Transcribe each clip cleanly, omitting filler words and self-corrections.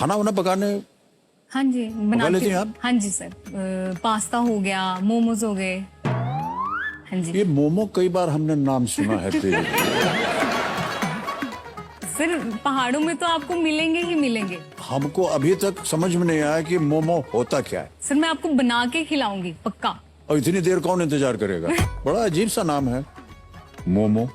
खाना वाना पकाने हाँ जी पका लेती हैं आप? हाँ जी सर, पास्ता हो गया, मोमोज हो गए। हाँ जी ये मोमो कई बार हमने नाम सुना है तेरे। सर, पहाड़ों में तो आपको मिलेंगे ही मिलेंगे। हमको अभी तक समझ में नहीं आया कि मोमो होता क्या है। सर मैं आपको बना के खिलाऊंगी पक्का। और इतनी देर कौन इंतजार करेगा? बड़ा अजीब सा नाम है, मोमो।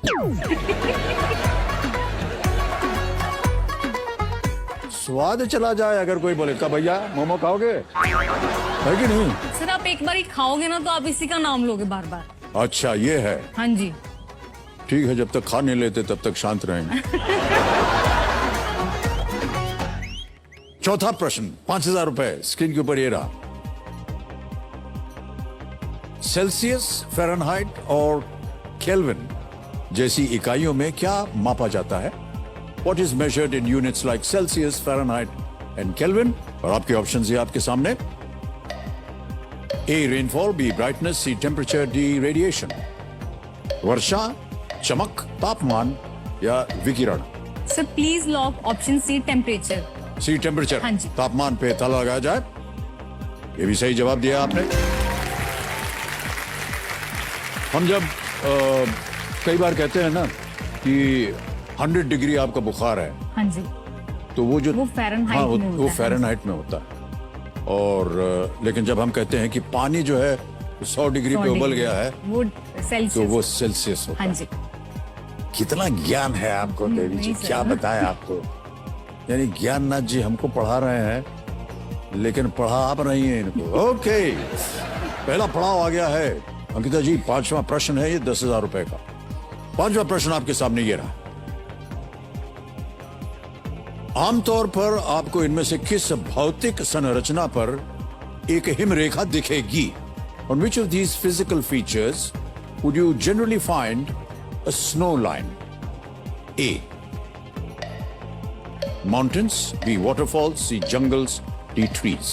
स्वाद चला जाए अगर कोई बोले का भैया मोमो खाओगे, है कि नहीं? सर आप एक बार ही खाओगे ना तो आप इसी का नाम लोगे बार बार। अच्छा ये है, हाँ जी। ठीक है, जब तक खा नहीं लेते तब तक शांत रहेंगे। चौथा प्रश्न, 5,000 रुपए स्क्रीन के ऊपर ये रहा। सेल्सियस, फ़ारेनहाइट और केल्विन जैसी इकाइयों में क्या मापा जाता है? What is measured in units like Celsius, Fahrenheit and Kelvin? और आपके ऑप्शंस ये आपके सामने। A. Rainfall, B. Brightness, C. Temperature, D. Radiation. वर्षा, चमक, तापमान या विकिरण? Sir please lock option C, temperature. C. Temperature. हाँ जी। तापमान पे ताला लगाया जाए। ये भी सही जवाब दिया आपने। हम जब कई बार कहते हैं ना कि 100 डिग्री आपका बुखार है, हाँ जी, तो वो फ़ारेनहाइट हाँ, में होता वो है। फ़ारेनहाइट में होता है। और लेकिन जब हम कहते हैं कि पानी जो है 100 डिग्री पे उबल गया है, वो सेल्सियस, तो वो सेल्सियस होता हाँ है। जी। कितना ज्ञान है आपको देवी जी, नहीं सर। क्या बताएं आपको। यानी ज्ञाननाथ जी हमको पढ़ा रहे हैं, लेकिन पढ़ा आप नहीं है इनको। ओके, पहला पड़ाव आ गया है। अंकिता जी, 5वां प्रश्न है ये 10,000 रुपए का। 5वां प्रश्न आपके सामने ये रहा। आमतौर पर आपको इनमें से किस भौतिक संरचना पर एक हिमरेखा दिखेगी? On which of these physical features would you generally find a snow line? A. Mountains, B. Waterfalls, C. Jungles, D. Trees.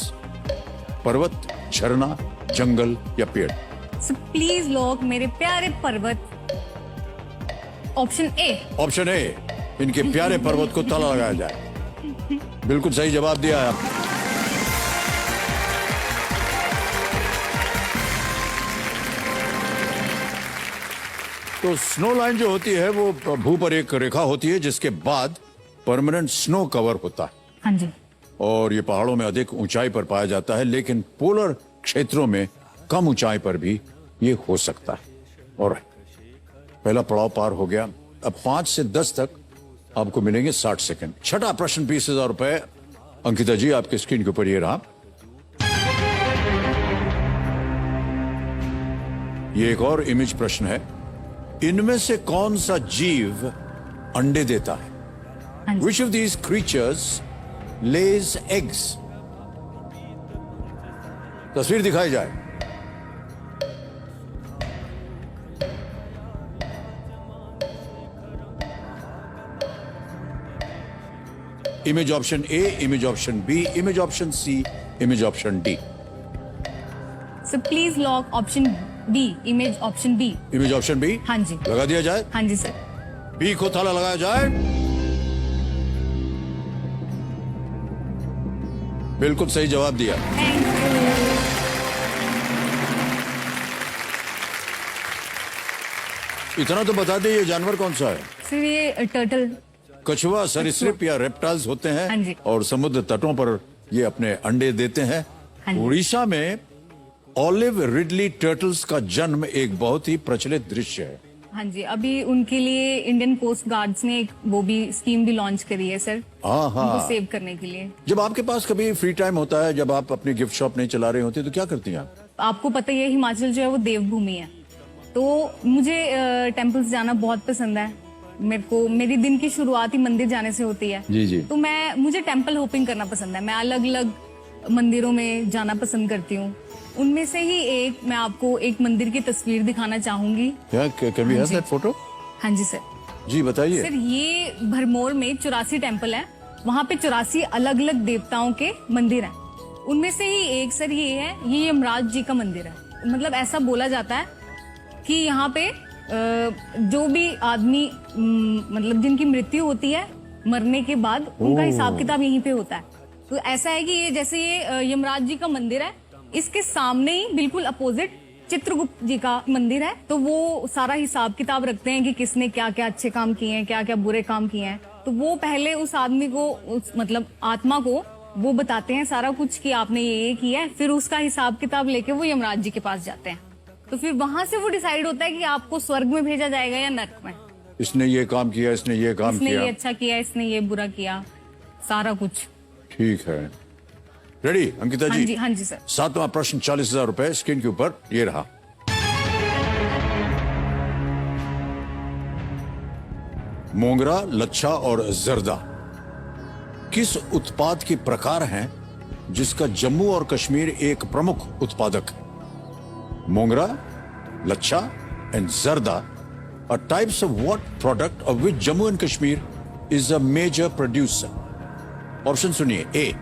पर्वत, झरना, जंगल या पेड़? सर प्लीज लॉक मेरे प्यारे पर्वत, ऑप्शन ए। ऑप्शन ए, इनके प्यारे पर्वत को ताला लगाया जाए। बिल्कुल सही जवाब दिया है आपने। तो स्नो लाइन जो होती है वो भू पर एक रेखा होती है जिसके बाद परमानेंट स्नो कवर होता है। हाँ जी। और ये पहाड़ों में अधिक ऊंचाई पर पाया जाता है, लेकिन पोलर क्षेत्रों में कम ऊंचाई पर भी ये हो सकता है। और पहला पड़ाव पार हो गया। अब 5 से 10 तक आपको मिलेंगे 60 सेकंड। छठा प्रश्न, 20,000 रुपए। अंकिता जी, आपके स्क्रीन के ऊपर ये रहा। ये एक और इमेज प्रश्न है। इनमें से कौन सा जीव अंडे देता है? हाँ जी। Which of these creatures lays eggs? तस्वीर दिखाई जाए। Image option A, image option B, image option C, image option D. Sir please lock option B, image option B. Image option B हाँ जी। लगा दिया जाए। हाँ जी सर। बी को ताला लगाया जाए। बिल्कुल सही जवाब दिया। Thank you. इतना तो बता दे, ये जानवर कौन सा है? सर ये टर्टल। कछुआ सरीसृप या रेप्टाइल्स होते हाँ हैं जी। और समुद्र तटों पर ये अपने अंडे देते हैं। हाँ जी। उड़ीसा में ऑलिव रिडली टर्टल्स का जन्म एक बहुत ही प्रचलित दृश्य है। हाँ जी, अभी उनके लिए इंडियन कोस्ट गार्ड्स ने एक वो भी स्कीम भी लॉन्च करी है सर, हाँ उनको हाँ। सेव करने के लिए। जब आपके पास कभी फ्री टाइम होता है, जब आप अपनी गिफ्ट शॉप नहीं चला रहे होते, तो क्या करती हैं आप? आपको पता ही है हिमाचल जो है वो देवभूमि है, तो मुझे टेम्पल्स जाना बहुत पसंद है। मेरी दिन की शुरुआत ही मंदिर जाने से होती है। जी जी। तो मुझे टेम्पल होपिंग करना पसंद है। मैं अलग अलग मंदिरों में जाना पसंद करती हूँ। उनमें से ही मैं आपको एक मंदिर की तस्वीर दिखाना चाहूंगी। Can we have that photo? हाँ जी सर। जी बताइए। सर ये भरमौर में 84 टेम्पल है, वहाँ पे 84 अलग अलग देवताओं के मंदिर हैं। उनमें से ही एक सर ये है, ये यमराज जी का मंदिर है। मतलब ऐसा बोला जाता है कि यहाँ पे जो भी आदमी मतलब जिनकी मृत्यु होती है, मरने के बाद उनका हिसाब किताब यहीं पे होता है। तो ऐसा है कि ये जैसे ये यमराज जी का मंदिर है, इसके सामने ही बिल्कुल अपोजिट चित्रगुप्त जी का मंदिर है। तो वो सारा हिसाब किताब रखते हैं कि किसने क्या क्या अच्छे काम किए हैं, क्या क्या बुरे काम किए हैं। तो वो पहले उस आदमी को, उस मतलब आत्मा को वो बताते हैं सारा कुछ कि आपने ये किया है। फिर उसका हिसाब किताब लेके वो यमराज जी के पास जाते हैं। तो फिर वहां से वो डिसाइड होता है कि आपको स्वर्ग में भेजा जाएगा या नरक में। इसने ये काम किया, इसने ये काम इसने किया। ये अच्छा किया, इसने ये बुरा किया, सारा कुछ। ठीक है, रेडी अंकिता हाँ जी? जी, हाँ जी सर। 7वां प्रश्न 40,000 रुपए स्क्रीन के ऊपर ये रहा। मोंगरा, लच्छा और जर्दा किस उत्पाद के प्रकार हैं जिसका जम्मू और कश्मीर एक प्रमुख उत्पादक है? मोंगरा, लच्छा एंड जर्दा are types of what product of which Jammu and Kashmir is a major producer? Option सुनिए। ए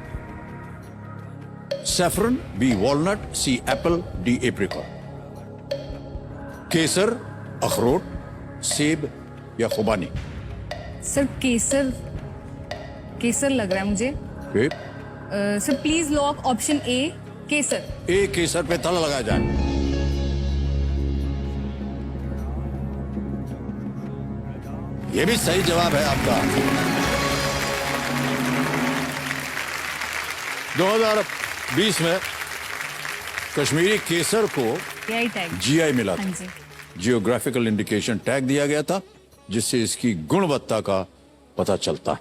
saffron, B walnut, C apple, D apricot। केसर, अखरोट, सेब या खुबानी? सर केसर, केसर लग रहा है मुझे। A, sir please lock option A, केसर। ए केसर पे ताला लगाया जाए। ये भी सही जवाब है आपका। 2020 में कश्मीरी केसर को यही टैग। जीआई मिला हाँ था, जी। जियोग्राफिकल इंडिकेशन टैग दिया गया था, जिससे इसकी गुणवत्ता का पता चलता है।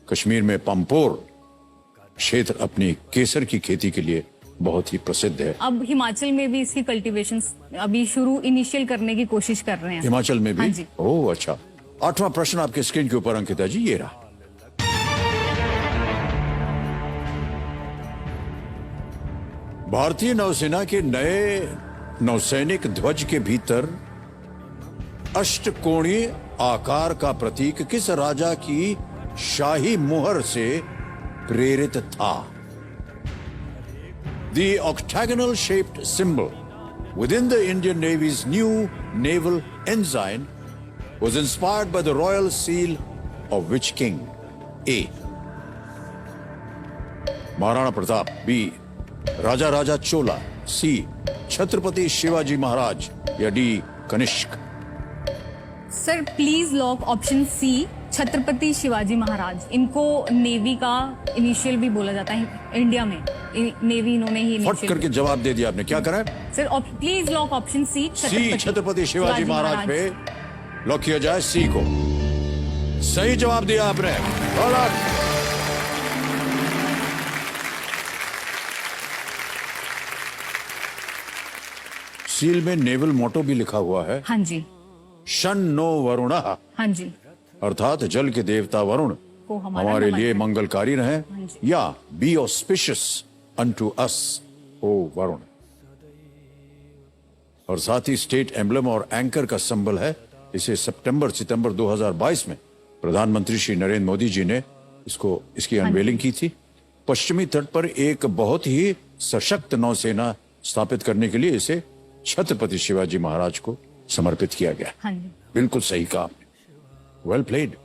कश्मीर में पंपोर क्षेत्र अपनी केसर की खेती के लिए बहुत ही प्रसिद्ध है। अब हिमाचल में भी इसकी कल्टीवेशन अभी शुरू इनिशियल करने की कोशिश कर रहे हैं। हिमाचल में भी? हाँ जी। ओह अच्छा। 8वां प्रश्न आपके स्क्रीन के ऊपर अंकिता जी, ये रहा। भारतीय नौसेना के नए नौसैनिक ध्वज के भीतर अष्टकोणीय आकार का प्रतीक किस राजा की शाही मुहर से प्रेरित था? The octagonal shaped symbol within the Indian Navy's new naval ensign was inspired by the royal seal of which king? A. Maharana Pratap, B. Raja Raja Chola, C. Chhatrapati Shivaji Maharaj या D. Kanishka? Sir please lock option C, Chhatrapati Shivaji Maharaj. इनको navy का initial भी बोला जाता है India में। Navy इन्होंने ही फट इनिशियल। करके जवाब दे दिया आपने। क्या करा है? Sir please lock option C, C, Chhatrapati Shivaji Maharaj पे लॉक किया जाए। सी को सही जवाब दिया आपने। गलत। सील में नेवल मोटो भी लिखा हुआ है, हाँ जी, शन नो वरुणः, हाँ जी। अर्थात जल के देवता वरुण को हमारा हमारे नमन लिए है। मंगलकारी रहे, जी। या बी ऑस्पिशियस अनटू अस ओ वरुण। और साथ ही स्टेट एम्बलम और एंकर का सिंबल है। इसे सितंबर 2022 में प्रधानमंत्री श्री नरेंद्र मोदी जी ने इसकी अनवेलिंग की थी। पश्चिमी तट पर एक बहुत ही सशक्त नौसेना स्थापित करने के लिए इसे छत्रपति शिवाजी महाराज को समर्पित किया गया। हाँ जी। बिल्कुल सही कहा आपने। Well played.